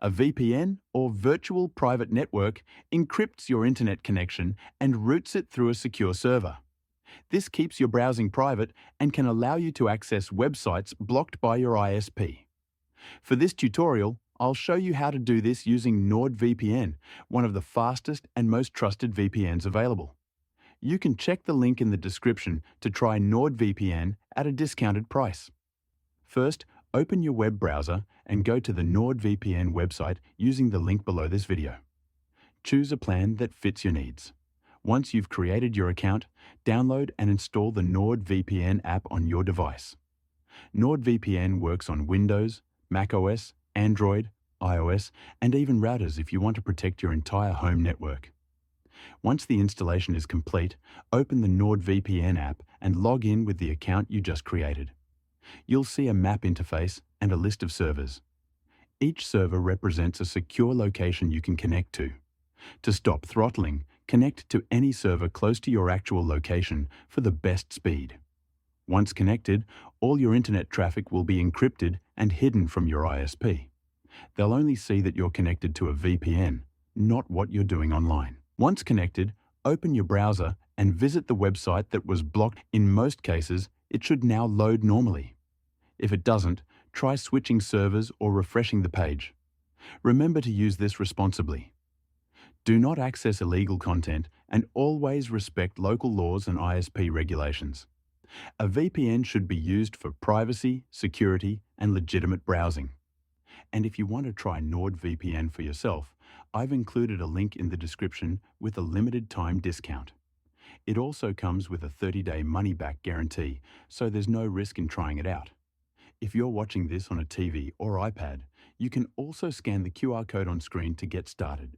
A VPN, or virtual private network, encrypts your internet connection and routes it through a secure server. This keeps your browsing private and can allow you to access websites blocked by your ISP. For this tutorial, I'll show you how to do this using NordVPN, one of the fastest and most trusted VPNs available. You can check the link in the description to try NordVPN at a discounted price. First, open your web browser and go to the NordVPN website using the link below this video. Choose a plan that fits your needs. Once you've created your account, download and install the NordVPN app on your device. NordVPN works on Windows, macOS, Android, iOS, and even routers if you want to protect your entire home network. Once the installation is complete, open the NordVPN app and log in with the account you just created. You'll see a map interface and a list of servers. Each server represents a secure location you can connect to. To stop throttling, connect to any server close to your actual location for the best speed. Once connected, all your internet traffic will be encrypted and hidden from your ISP. They'll only see that you're connected to a VPN, not what you're doing online. Once connected, open your browser and visit the website that was blocked. In most cases, it should now load normally. If it doesn't, try switching servers or refreshing the page. Remember to use this responsibly. Do not access illegal content and always respect local laws and ISP regulations. A VPN should be used for privacy, security, and legitimate browsing. And if you want to try NordVPN for yourself, I've included a link in the description with a limited time discount. It also comes with a 30-day money-back guarantee, so there's no risk in trying it out. If you're watching this on a TV or iPad, you can also scan the QR code on screen to get started.